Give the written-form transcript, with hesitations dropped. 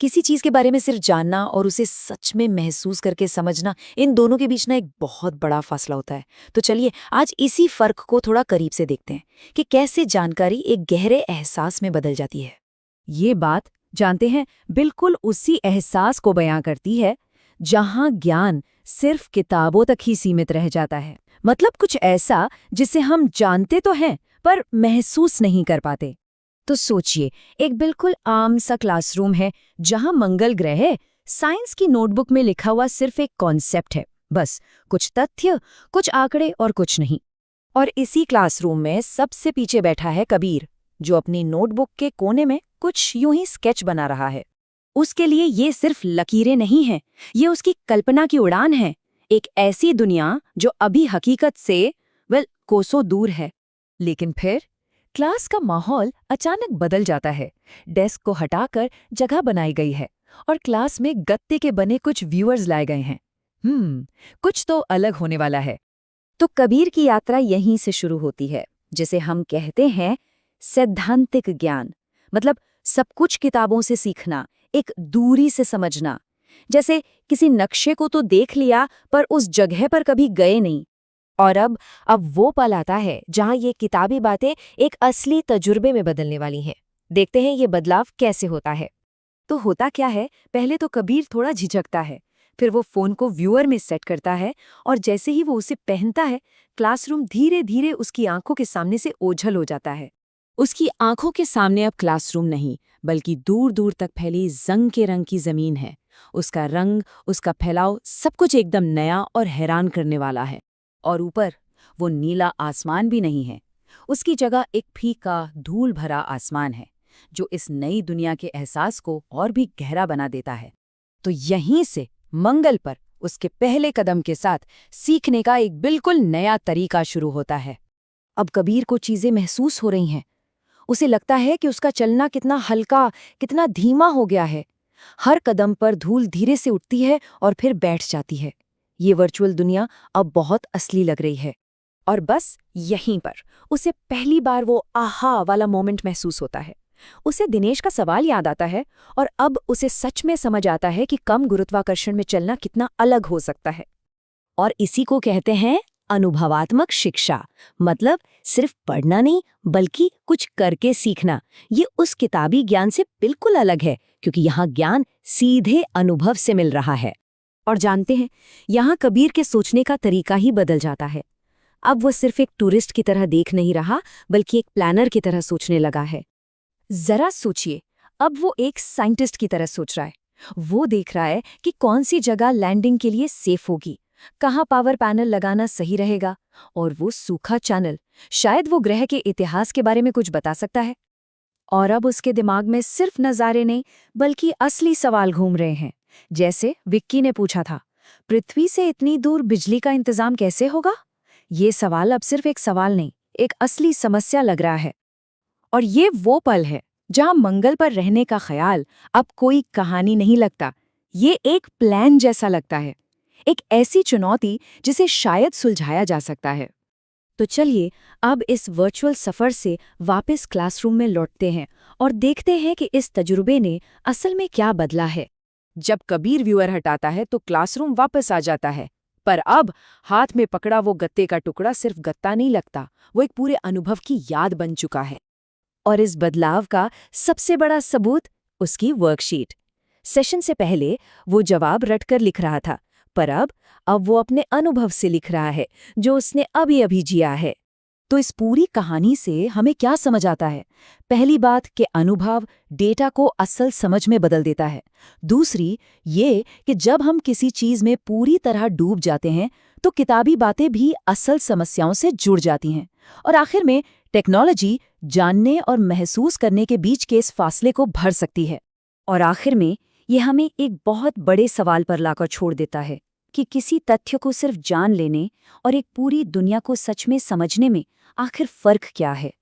किसी चीज के बारे में सिर्फ जानना और उसे सच में महसूस करके समझना, इन दोनों के बीच ना एक बहुत बड़ा फासला होता है। तो चलिए आज इसी फर्क को थोड़ा करीब से देखते हैं कि कैसे जानकारी एक गहरे एहसास में बदल जाती है। ये बात, जानते हैं, बिल्कुल उसी एहसास को बयां करती है जहां ज्ञान सिर्फ किताबों तक ही सीमित रह जाता है। मतलब कुछ ऐसा जिसे हम जानते तो हैं पर महसूस नहीं कर पाते। तो सोचिए, एक बिल्कुल आम सा क्लासरूम है जहां मंगल ग्रह है। साइंस की नोटबुक में लिखा हुआ सिर्फ एक कॉन्सेप्ट है, बस कुछ तथ्य, कुछ आंकड़े और कुछ नहीं। और इसी क्लासरूम में सबसे पीछे बैठा है कबीर, जो अपनी नोटबुक के कोने में कुछ यूं ही स्केच बना रहा है। उसके लिए ये सिर्फ लकीरें नहीं हैं, ये उसकी कल्पना की उड़ान है, एक ऐसी दुनिया जो अभी हकीकत से कोसों दूर है। लेकिन फिर क्लास का माहौल अचानक बदल जाता है। डेस्क को हटाकर जगह बनाई गई है और क्लास में गत्ते के बने कुछ व्यूअर्स लाए गए हैं। कुछ तो अलग होने वाला है। तो कबीर की यात्रा यहीं से शुरू होती है, जिसे हम कहते हैं सैद्धांतिक ज्ञान। मतलब सब कुछ किताबों से सीखना, एक दूरी से समझना। जैसे किसी नक्शे को तो देख लिया पर उस जगह पर कभी गए नहीं। और अब वो पल आता है जहां ये किताबी बातें एक असली तजुर्बे में बदलने वाली हैं। देखते हैं ये बदलाव कैसे होता है। तो होता क्या है, पहले तो कबीर थोड़ा झिझकता है, फिर वो फोन को व्यूअर में सेट करता है और जैसे ही वो उसे पहनता है, क्लासरूम धीरे धीरे उसकी आंखों के सामने से ओझल हो जाता है। उसकी आंखों के सामने अब क्लासरूम नहीं, बल्कि दूर दूर तक फैली जंग के रंग की जमीन है। उसका रंग, उसका फैलाव, सब कुछ एकदम नया और हैरान करने वाला है। और ऊपर वो नीला आसमान भी नहीं है। उसकी जगह एक फीका, धूल भरा आसमान है, जो इस नई दुनिया के एहसास को और भी गहरा बना देता है। तो यहीं से मंगल पर उसके पहले कदम के साथ सीखने का एक बिल्कुल नया तरीका शुरू होता है। अब कबीर को चीजें महसूस हो रही हैं। उसे लगता है कि उसका चलना कितना हल्का, कितना धीमा हो गया है। हर कदम पर धूल धीरे से उठती है और फिर बैठ जाती है। ये वर्चुअल दुनिया अब बहुत असली लग रही है। और बस यहीं पर उसे पहली बार वो आहा वाला मोमेंट महसूस होता है। उसे दिनेश का सवाल याद आता है और अब उसे सच में समझ आता है कि कम गुरुत्वाकर्षण में चलना कितना अलग हो सकता है। और इसी को कहते हैं अनुभवात्मक शिक्षा। मतलब सिर्फ पढ़ना नहीं, बल्कि कुछ करके सीखना। ये उस किताबी ज्ञान से बिल्कुल अलग है, क्योंकि यहाँ ज्ञान सीधे अनुभव से मिल रहा है। और जानते हैं, यहाँ कबीर के सोचने का तरीका ही बदल जाता है। अब वो सिर्फ एक टूरिस्ट की तरह देख नहीं रहा, बल्कि एक प्लानर की तरह सोचने लगा है। जरा सोचिए, अब वो एक साइंटिस्ट की तरह सोच रहा है। वो देख रहा है कि कौन सी जगह लैंडिंग के लिए सेफ होगी, कहाँ पावर पैनल लगाना सही रहेगा, और वो सूखा चैनल शायद वो ग्रह के इतिहास के बारे में कुछ बता सकता है। और अब उसके दिमाग में सिर्फ नज़ारे नहीं, बल्कि असली सवाल घूम रहे हैं। जैसे विक्की ने पूछा था, पृथ्वी से इतनी दूर बिजली का इंतजाम कैसे होगा? ये सवाल अब सिर्फ एक सवाल नहीं, एक असली समस्या लग रहा है। और ये वो पल है जहां मंगल पर रहने का ख्याल अब कोई कहानी नहीं लगता, ये एक प्लान जैसा लगता है, एक ऐसी चुनौती जिसे शायद सुलझाया जा सकता है। तो चलिए अब इस वर्चुअल सफर से वापस क्लासरूम में लौटते हैं और देखते हैं कि इस तजुर्बे ने असल में क्या बदला है। जब कबीर व्यूअर हटाता है तो क्लासरूम वापस आ जाता है, पर अब हाथ में पकड़ा वो गत्ते का टुकड़ा सिर्फ गत्ता नहीं लगता, वो एक पूरे अनुभव की याद बन चुका है। और इस बदलाव का सबसे बड़ा सबूत उसकी वर्कशीट। सेशन से पहले वो जवाब रटकर लिख रहा था, पर अब वो अपने अनुभव से लिख रहा है, जो उसने अभी अभी जिया है। तो इस पूरी कहानी से हमें क्या समझ आता है? पहली बात कि अनुभव डेटा को असल समझ में बदल देता है। दूसरी ये कि जब हम किसी चीज में पूरी तरह डूब जाते हैं तो किताबी बातें भी असल समस्याओं से जुड़ जाती हैं। और आखिर में टेक्नोलॉजी जानने और महसूस करने के बीच के इस फासले को भर सकती है। और आखिर में ये हमें एक बहुत बड़े सवाल पर लाकर छोड़ देता है कि किसी तथ्य को सिर्फ जान लेने और एक पूरी दुनिया को सच में समझने में आखिर फर्क क्या है।